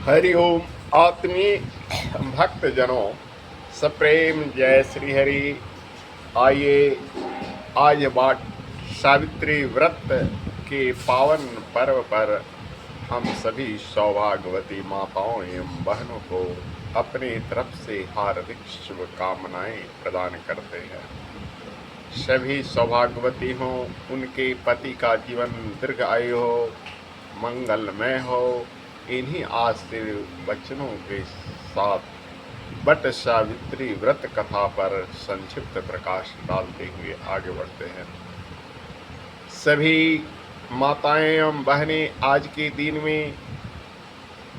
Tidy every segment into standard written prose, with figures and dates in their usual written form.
हरि ओम। आत्मीय भक्तजनों, सप्रेम जय श्री हरि। आइए आज बाट सावित्री व्रत के पावन पर्व पर हम सभी सौभाग्यवती माताओं एवं बहनों को अपनी तरफ से हार्दिक शुभकामनाएं प्रदान करते हैं। सभी सौभाग्यवती हों, उनके पति का जीवन दीर्घ आयु हो, मंगलमय हो। इन्हीं आशीर्वचनों के साथ वट सावित्री व्रत कथा पर संक्षिप्त प्रकाश डालते हुए आगे बढ़ते हैं। सभी माताएं एवं बहनें आज के दिन में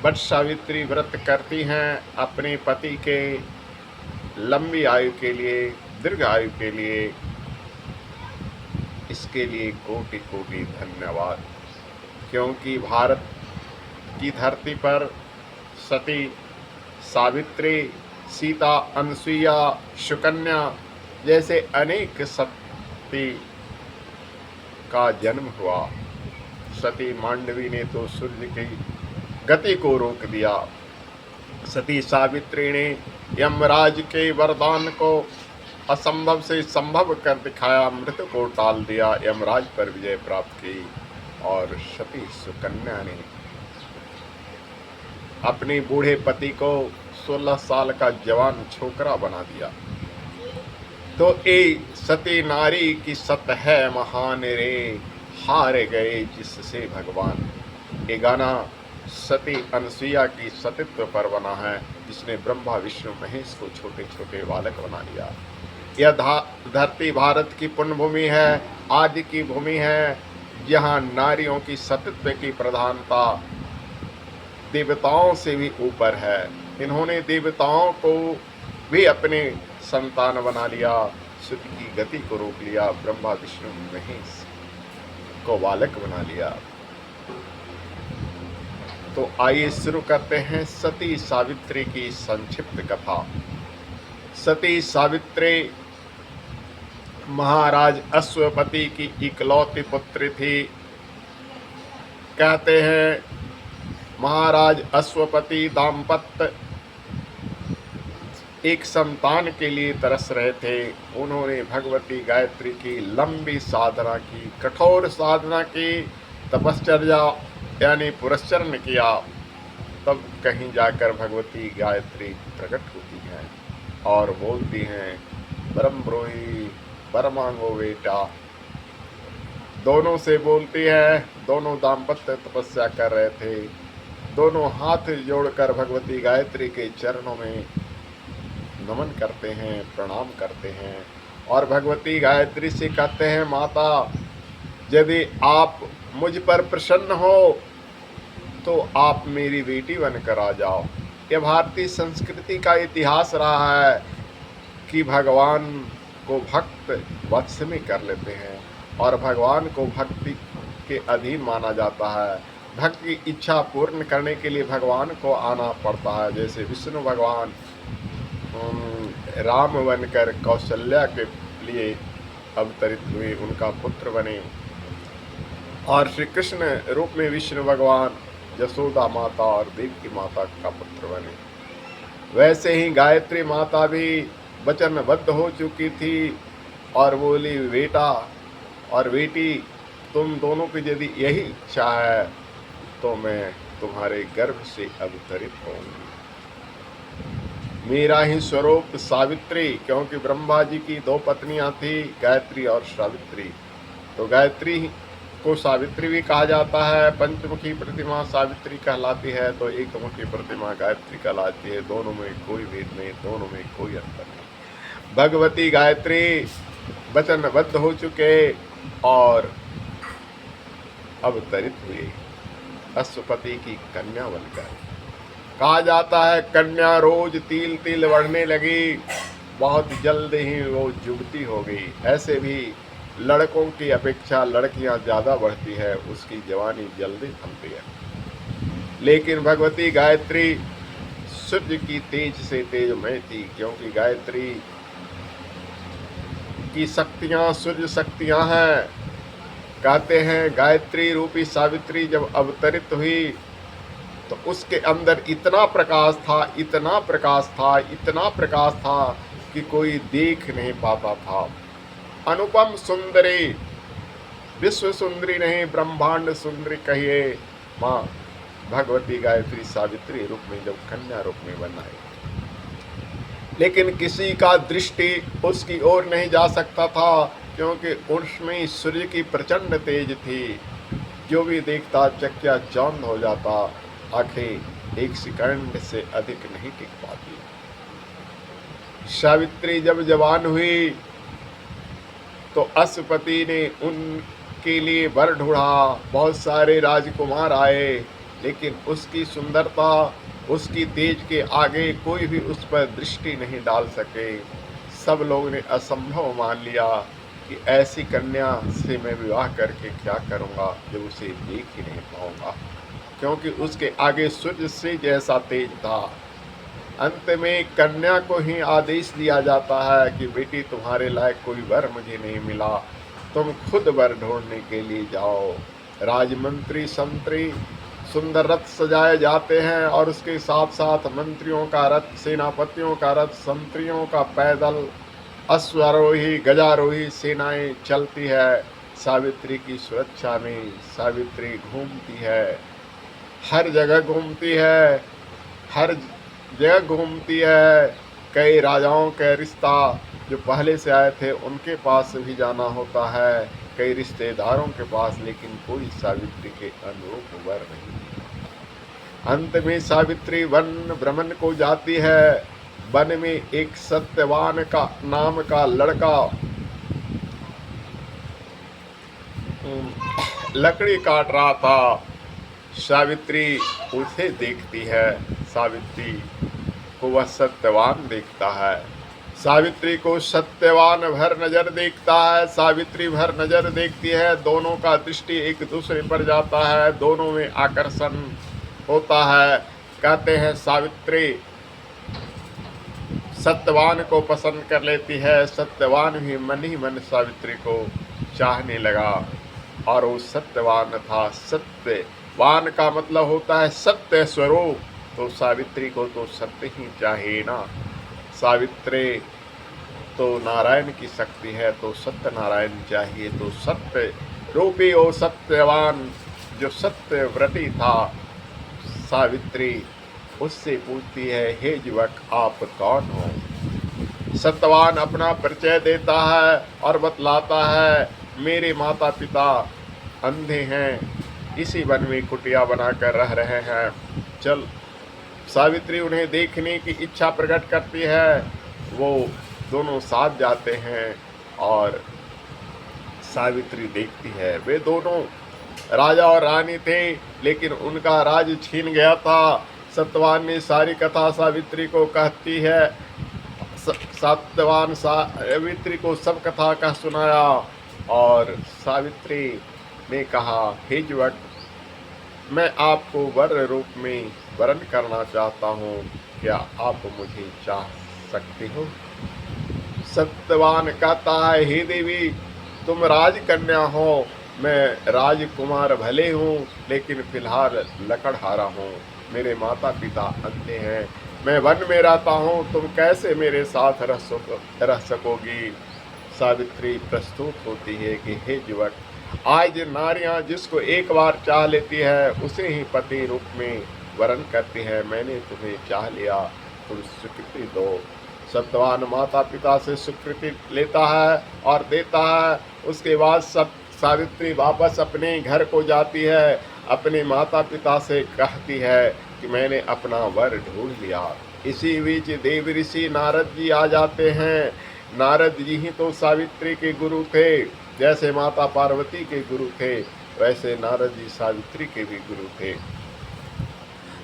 वट सावित्री व्रत करती हैं अपने पति के लंबी आयु के लिए, दीर्घ आयु के लिए। इसके लिए कोटि कोटि धन्यवाद, क्योंकि भारत की धरती पर सती सावित्री, सीता, अनसुईया, सुकन्या जैसे अनेक सती का जन्म हुआ। सती मांडवी ने तो सूर्य की गति को रोक दिया। सती सावित्री ने यमराज के वरदान को असंभव से संभव कर दिखाया, मृत्यु को टाल दिया, यमराज पर विजय प्राप्त की। और सती सुकन्या ने अपने बूढ़े पति को 16 साल का जवान छोकरा बना दिया। तो ए सती नारी की सत है महान रे, हार गए जिससे भगवान। ये गाना सती अनसुईया की सतीत्व पर बना है, जिसने ब्रह्मा विष्णु महेश को छोटे छोटे बालक बना लिया। यह धरती भारत की पुण्यभूमि है, आदि की भूमि है, जहाँ नारियों की सतीत्व की प्रधानता देवताओं से भी ऊपर है। इन्होंने देवताओं को भी अपने संतान बना लिया, सूर्य की गति को रोक लिया, ब्रह्मा विष्णु महेश को बालक बना लिया। तो आइए शुरू करते हैं सती सावित्री की संक्षिप्त कथा। सती सावित्री महाराज अश्वपति की इकलौती पुत्री थी। कहते हैं महाराज अश्वपति दाम्पत्य एक संतान के लिए तरस रहे थे। उन्होंने भगवती गायत्री की लंबी साधना की, कठोर साधना की, तपश्चर्या यानी पुरस्चरण किया। तब कहीं जाकर भगवती गायत्री प्रकट होती हैं और बोलती हैं, परम ब्रोही परमांगो बेटा। दोनों से बोलती है। दोनों दाम्पत्य तपस्या कर रहे थे। दोनों हाथ जोड़कर भगवती गायत्री के चरणों में नमन करते हैं, प्रणाम करते हैं और भगवती गायत्री से कहते हैं, माता यदि आप मुझ पर प्रसन्न हो तो आप मेरी बेटी बनकर आ जाओ। यह भारतीय संस्कृति का इतिहास रहा है कि भगवान को भक्त वश में कर लेते हैं और भगवान को भक्ति के अधीन माना जाता है। भक्त की इच्छा पूर्ण करने के लिए भगवान को आना पड़ता है। जैसे विष्णु भगवान राम बनकर कौशल्या के लिए अवतरित हुए, उनका पुत्र बने, और श्री कृष्ण रूप में विष्णु भगवान यशोदा माता और देवकी माता का पुत्र बने। वैसे ही गायत्री माता भी वचनबद्ध हो चुकी थी और बोली, बेटा और बेटी तुम दोनों की यदि यही इच्छा है तो मैं तुम्हारे गर्भ से अवतरित होंगी। मेरा ही स्वरूप सावित्री, क्योंकि ब्रह्मा जी की 2 पत्नियां थी, गायत्री और सावित्री। तो गायत्री को सावित्री भी कहा जाता है। पंचमुखी प्रतिमा सावित्री कहलाती है, तो एकमुखी प्रतिमा गायत्री कहलाती है। दोनों में कोई भेद नहीं, दोनों में कोई अंतर नहीं। भगवती गायत्री वचनबद्ध हो चुके और अवतरित हुए अश्वपति की कन्या बनकर। कहा जाता है कन्या रोज तिल तिल बढ़ने लगी, बहुत जल्द ही वो जुगती हो गई। ऐसे भी लड़कों की अपेक्षा लड़कियां ज़्यादा बढ़ती है, उसकी जवानी जल्दी थमती है। लेकिन भगवती गायत्री सूर्य की तेज से तेजमय थी, क्योंकि गायत्री की शक्तियां सूर्य शक्तियां हैं। कहते हैं गायत्री रूपी सावित्री जब अवतरित हुई तो उसके अंदर इतना प्रकाश था, इतना प्रकाश था, इतना प्रकाश था कि कोई देख नहीं पाता था। अनुपम सुंदरी, विश्व सुंदरी नहीं ब्रह्मांड सुंदरी कहिए माँ भगवती गायत्री सावित्री रूप में जब कन्या रूप में बनाई, लेकिन किसी का दृष्टि उसकी ओर नहीं जा सकता था, क्योंकि उसमें सूर्य की प्रचंड तेज थी। जो भी देखता चकिया चौंध हो जाता, आंखें एक सेकंड से अधिक नहीं टिक पाती। सावित्री जब जवान हुई तो अश्वपति ने उनके लिए वर ढूंढा, बहुत सारे राजकुमार आए, लेकिन उसकी सुंदरता, उसकी तेज के आगे कोई भी उस पर दृष्टि नहीं डाल सके। सब लोगों ने असंभव मान लिया कि ऐसी कन्या से मैं विवाह करके क्या करूँगा जब उसे देख ही नहीं पाऊँगा, क्योंकि उसके आगे सूर्य से जैसा तेज था। अंत में कन्या को ही आदेश दिया जाता है कि बेटी तुम्हारे लायक कोई वर मुझे नहीं मिला, तुम खुद वर ढूंढने के लिए जाओ। राजमंत्री संतरी सुंदर रथ सजाए जाते हैं और उसके साथ साथ मंत्रियों का रथ, सेनापतियों का रथ, संतरियों का पैदल, अश्वारोही गजारोही सेनाएं चलती है। सावित्री की सुरक्षा में सावित्री घूमती है, हर जगह घूमती है, हर जगह घूमती है। कई राजाओं के रिश्ता जो पहले से आए थे उनके पास भी जाना होता है, कई रिश्तेदारों के पास, लेकिन कोई सावित्री के अनुरूप वर नहीं। अंत में सावित्री वन भ्रमण को जाती है। वन में एक सत्यवान का नाम का लड़का लकड़ी काट रहा था। सावित्री उसे देखती है, सावित्री को वह सत्यवान देखता है, सावित्री को सत्यवान भर नजर देखता है, सावित्री भर नजर देखती है। दोनों का दृष्टि एक दूसरे पर जाता है, दोनों में आकर्षण होता है। कहते हैं सावित्री सत्यवान को पसंद कर लेती है, सत्यवान भी मन ही मन सावित्री को चाहने लगा। और वो सत्यवान था। सत्यवान का मतलब होता है सत्य स्वरूप, तो सावित्री को तो सत्य ही चाहिए ना। सावित्री तो नारायण की शक्ति है, तो सत्य नारायण चाहिए। तो सत्य रूपी ओ सत्यवान जो सत्य व्रती था, सावित्री उससे पूछती है, हे युवक आप कौन हो। सत्यवान अपना परिचय देता है और बतलाता है, मेरे माता पिता अंधे हैं, इसी वन में कुटिया बनाकर रह रहे हैं, चल। सावित्री उन्हें देखने की इच्छा प्रकट करती है। वो दोनों साथ जाते हैं और सावित्री देखती है। वे दोनों राजा और रानी थे, लेकिन उनका राज छीन गया था। सत्यवान ने सारी कथा सावित्री को कहती है। सत्यवान सावित्री को सब कथा का सुनाया और सावित्री ने कहा, हे युवक, मैं आपको वर रूप में वरण करना चाहता हूँ, क्या आप मुझे चाह सकते हो। सत्यवान कहता है, हे देवी, तुम राजकन्या हो, मैं राजकुमार भले हूँ, लेकिन फिलहाल लकड़हारा हूँ, मेरे माता पिता अंधे हैं, मैं वन में रहता हूँ, तुम कैसे मेरे साथ रह सकोगी। सावित्री प्रस्तुत होती है कि हे युवक, आज नारियां जिसको एक बार चाह लेती है उसे ही पति रूप में वरण करती है। मैंने तुम्हें चाह लिया, तुम स्वीकृति दो। सत्यवान माता पिता से स्वीकृति लेता है और देता है। उसके बाद सावित्री वापस अपने घर को जाती है, अपने माता पिता से कहती है कि मैंने अपना वर ढूंढ लिया। इसी बीच देव ऋषि नारद जी आ जाते हैं। नारद जी ही तो सावित्री के गुरु थे, जैसे माता पार्वती के गुरु थे वैसे नारद जी सावित्री के भी गुरु थे।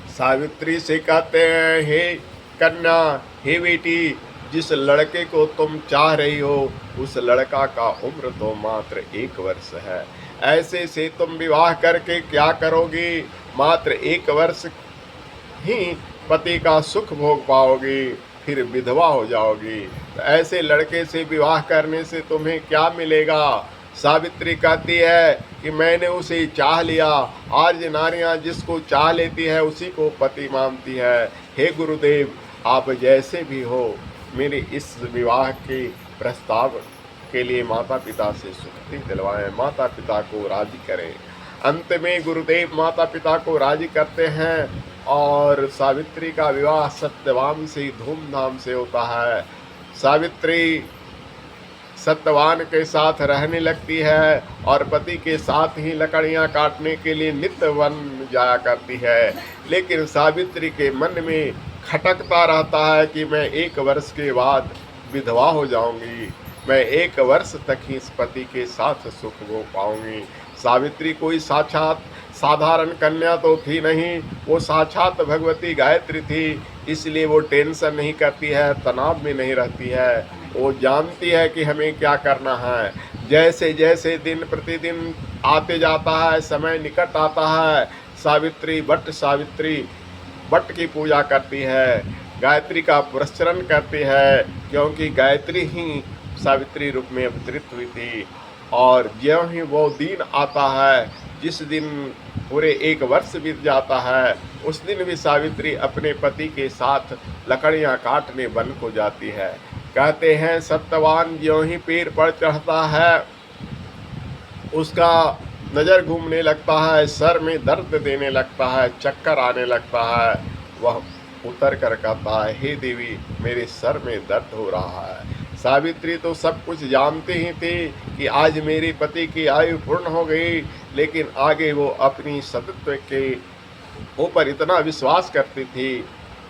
सावित्री से कहते हैं, हे कन्या, हे बेटी, जिस लड़के को तुम चाह रही हो उस लड़का का उम्र तो मात्र 1 वर्ष है, ऐसे से तुम विवाह करके क्या करोगी। मात्र 1 वर्ष ही पति का सुख भोग पाओगी, फिर विधवा हो जाओगी। तो ऐसे लड़के से विवाह करने से तुम्हें क्या मिलेगा। सावित्री कहती है कि मैंने उसे चाह लिया। आज नारियां जिसको चाह लेती है उसी को पति मानती है। हे गुरुदेव, आप जैसे भी हो, मेरे इस विवाह के प्रस्ताव के लिए माता पिता से स्वीकृति दिलवाएं, माता पिता को राजी करें। अंत में गुरुदेव माता पिता को राजी करते हैं और सावित्री का विवाह सत्यवान से धूमधाम से होता है। सावित्री सत्यवान के साथ रहने लगती है और पति के साथ ही लकड़ियां काटने के लिए नित्य वन जाया करती है। लेकिन सावित्री के मन में खटकता रहता है कि मैं 1 वर्ष के बाद विधवा हो जाऊंगी, मैं 1 वर्ष तक ही इस पति के साथ सुख भोग पाऊंगी। सावित्री कोई साक्षात साधारण कन्या तो थी नहीं, वो साक्षात भगवती गायत्री थी। इसलिए वो टेंशन नहीं करती है, तनाव में नहीं रहती है। वो जानती है कि हमें क्या करना है। जैसे जैसे दिन प्रतिदिन आते जाता है, समय निकट आता है, सावित्री बट की पूजा करती है, गायत्री का पुरस्चरण करती है, क्योंकि गायत्री ही सावित्री रूप में अवतरित हुई थी। और ज्यों ही वो दिन आता है जिस दिन पूरे 1 वर्ष बीत जाता है, उस दिन भी सावित्री अपने पति के साथ लकड़ियां काटने वन को जाती है। कहते हैं सत्यवान ज्यों ही पेड़ पर चढ़ता है, उसका नज़र घूमने लगता है, सर में दर्द देने लगता है, चक्कर आने लगता है। वह उतर कर कहता है, हे देवी, मेरे सर में दर्द हो रहा है। सावित्री तो सब कुछ जानती ही थी कि आज मेरे पति की आयु पूर्ण हो गई, लेकिन आगे वो अपनी सतत्व के ऊपर इतना विश्वास करती थी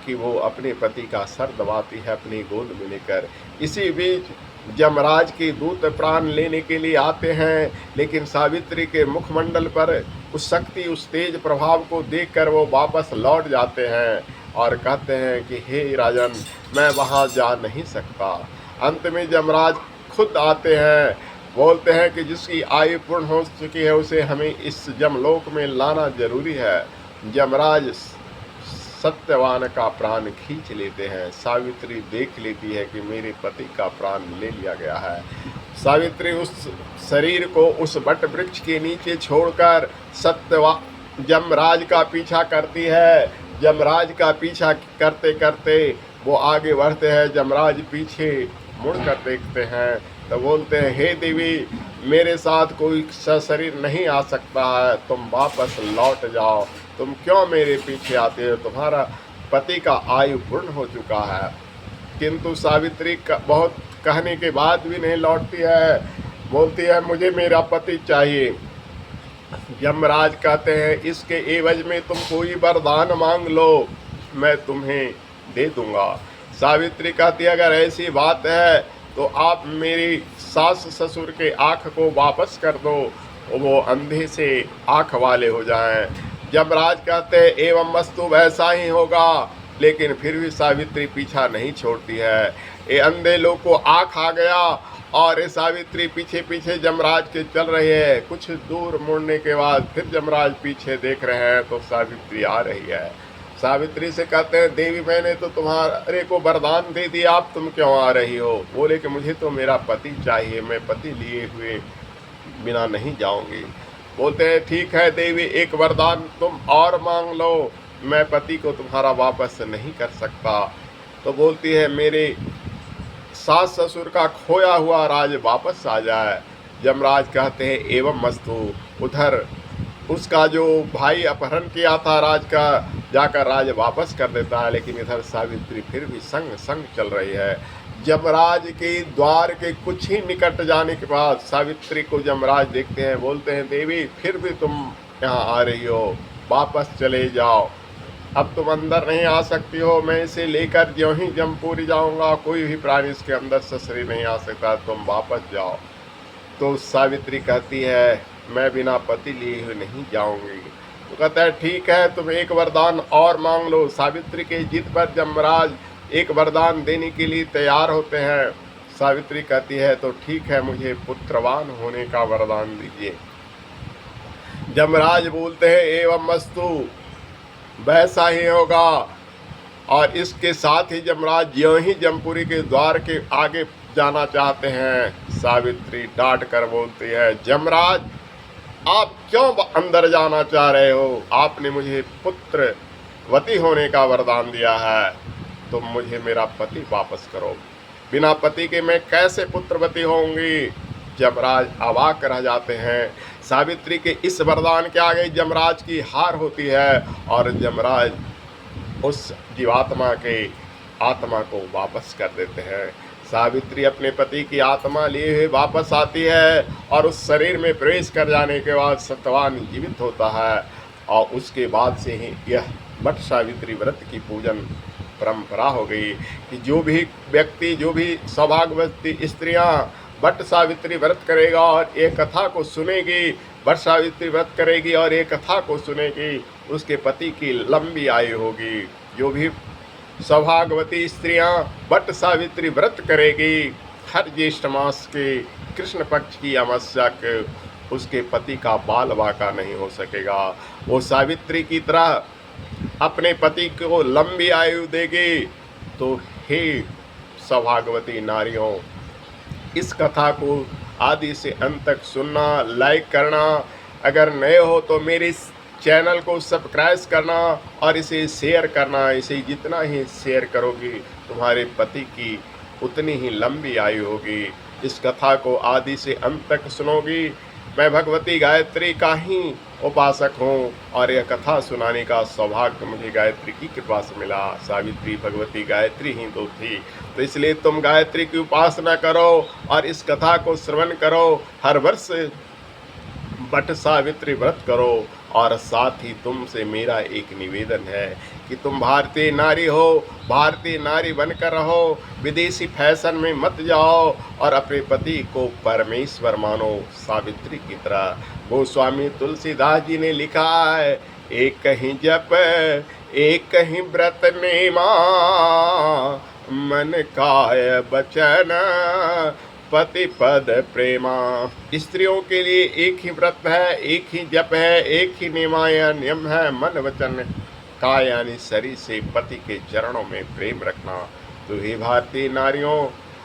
कि वो अपने पति का सर दबाती है अपनी गोद में लेकर। इसी बीच यमराज के दूत प्राण लेने के लिए आते हैं, लेकिन सावित्री के मुखमंडल पर उस शक्ति, उस तेज प्रभाव को देखकर वो वापस लौट जाते हैं और कहते हैं कि हे राजन, मैं वहाँ जा नहीं सकता। अंत में यमराज खुद आते हैं, बोलते हैं कि जिसकी आयु पूर्ण हो चुकी है उसे हमें इस यमलोक में लाना जरूरी है। यमराज सत्यवान का प्राण खींच लेते हैं। सावित्री देख लेती है कि मेरे पति का प्राण ले लिया गया है। सावित्री उस शरीर को उस वट वृक्ष के नीचे छोड़कर यमराज का पीछा करती है। यमराज का पीछा करते करते वो आगे बढ़ते हैं। यमराज पीछे मुड़कर देखते हैं तो बोलते हैं, हे देवी, मेरे साथ कोई शरीर नहीं आ सकता है, तुम वापस लौट जाओ। तुम क्यों मेरे पीछे आते हो? तुम्हारा पति का आयु पूर्ण हो चुका है। किंतु सावित्री बहुत कहने के बाद भी नहीं लौटती है, बोलती है मुझे मेरा पति चाहिए। यमराज कहते हैं इसके एवज में तुम कोई वरदान मांग लो, मैं तुम्हें दे दूंगा। सावित्री कहती है अगर ऐसी बात है तो आप मेरी सास ससुर के आँख को वापस कर दो, वो अंधे से आँख वाले हो जाएं। यमराज कहते हैं एवं वस्तु वैसा ही होगा, लेकिन फिर भी सावित्री पीछा नहीं छोड़ती है। ये अंधे लोग को आँख आ गया और ये सावित्री पीछे पीछे यमराज के चल रही है। कुछ दूर मुड़ने के बाद फिर यमराज पीछे देख रहे हैं तो सावित्री आ रही है। सावित्री से कहते हैं देवी, मैंने तो तुम्हारे को वरदान दे दिया, आप तुम क्यों आ रही हो? बोले कि मुझे तो मेरा पति चाहिए, मैं पति लिए हुए बिना नहीं जाऊंगी। बोलते हैं ठीक है देवी, एक वरदान तुम और मांग लो, मैं पति को तुम्हारा वापस नहीं कर सकता। तो बोलती है मेरे सास ससुर का खोया हुआ राज वापस आ जाए। यमराज कहते हैं एवं मस्तु। उधर उसका जो भाई अपहरण किया था राज का, जाकर राज वापस कर देता है, लेकिन इधर सावित्री फिर भी संग संग चल रही है। यमराज के द्वार के कुछ ही निकट जाने के बाद सावित्री को यमराज देखते हैं, बोलते हैं देवी, फिर भी तुम यहाँ आ रही हो, वापस चले जाओ, अब तुम अंदर नहीं आ सकती हो। मैं इसे लेकर ज्यों ही जमपुरी जाऊँगा, कोई भी प्राणी इसके अंदर ससुरी नहीं आ सकता, तुम वापस जाओ। तो सावित्री कहती है मैं बिना पति लिए हुए नहीं जाऊंगी। तो कहता है ठीक है, तुम एक वरदान और मांग लो। सावित्री के जिद पर यमराज एक वरदान देने के लिए तैयार होते हैं। सावित्री कहती है तो ठीक है, मुझे पुत्रवान होने का वरदान दीजिए। यमराज बोलते हैं एवं मस्तु, वैसा ही होगा। और इसके साथ ही यमराज ज्यों ही जमपुरी के द्वार के आगे जाना चाहते हैं। सावित्री डांट कर बोलती है, यमराज आप क्यों अंदर जाना चाह रहे हो? आपने मुझे पुत्रवती होने का वरदान दिया है, तुम मुझे मेरा पति वापस करो। बिना पति के मैं कैसे पुत्रवती होंगी? यमराज अवाक रह जाते हैं। सावित्री के इस वरदान के आगे यमराज की हार होती है और यमराज उस जीवात्मा के आत्मा को वापस कर देते हैं। सावित्री अपने पति की आत्मा लिए हुए वापस आती है और उस शरीर में प्रवेश कर जाने के बाद सत्यवान जीवित होता है। और उसके बाद से ही यह वट सावित्री व्रत की पूजन परंपरा हो गई कि जो भी व्यक्ति, जो भी सौभाग्यवती स्त्रियां वट सावित्री व्रत करेगा और एक कथा को सुनेगी, वट सावित्री व्रत करेगी और एक कथा को सुनेगी, उसके पति की लंबी आयु होगी। जो भी सौभाग्यवती स्त्रियां वट सावित्री व्रत करेगी, हर ज्येष्ठ मास के कृष्ण पक्ष की अमावस्या के उसके पति का बाल बाका नहीं हो सकेगा। वो सावित्री की तरह अपने पति को लंबी आयु देगी। तो हे सौभाग्यवती नारियों, इस कथा को आदि से अंत तक सुनना, लाइक करना, अगर नए हो तो मेरे इस चैनल को सब्सक्राइब करना और इसे शेयर करना। इसे जितना ही शेयर करोगी तुम्हारे पति की उतनी ही लंबी आयु होगी। इस कथा को आदि से अंत तक सुनोगी। मैं भगवती गायत्री का ही उपासक हूँ और यह कथा सुनाने का सौभाग्य मुझे गायत्री की कृपा से मिला। सावित्री भगवती गायत्री ही तो थी, तो इसलिए तुम गायत्री की उपासना करो और इस कथा को श्रवण करो। हर वर्ष वट सावित्री व्रत करो। और साथ ही तुमसे मेरा एक निवेदन है कि तुम भारतीय नारी हो, भारतीय नारी बनकर रहो, विदेशी फैशन में मत जाओ और अपने पति को परमेश्वर मानो सावित्री की तरह। गोस्वामी तुलसीदास जी ने लिखा है, एक ही जप एक ही व्रत नेमा, मन काय बचन पति पद प्रेमा। स्त्रियों के लिए एक ही व्रत है, एक ही जप है, एक ही नियम है, मन वचन का यानी शरीर से पति के चरणों में प्रेम रखना। तो हे भारतीय नारियों,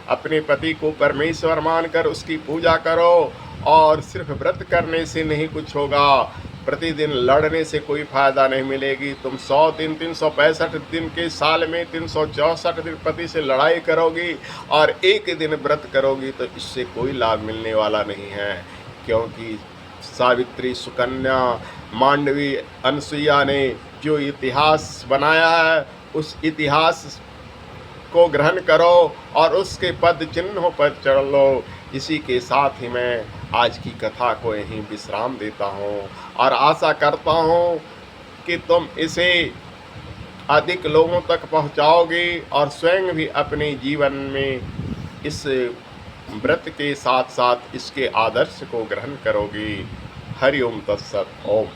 अपने पति को परमेश्वर मानकर उसकी पूजा करो। और सिर्फ व्रत करने से नहीं कुछ होगा, प्रतिदिन लड़ने से कोई फायदा नहीं मिलेगी। तुम 100 दिन 365 दिन के साल में 364 दिन पति से लड़ाई करोगी और एक दिन व्रत करोगी तो इससे कोई लाभ मिलने वाला नहीं है। क्योंकि सावित्री, सुकन्या, मांडवी, अनसुईया ने जो इतिहास बनाया है उस इतिहास को ग्रहण करो और उसके पद चिन्हों पर चढ़ लो। इसी के साथ ही मैं आज की कथा को यहीं विश्राम देता हूँ और आशा करता हूँ कि तुम इसे अधिक लोगों तक पहुँचाओगी और स्वयं भी अपने जीवन में इस व्रत के साथ साथ इसके आदर्श को ग्रहण करोगी। हरि ओम तत्सत। ओम।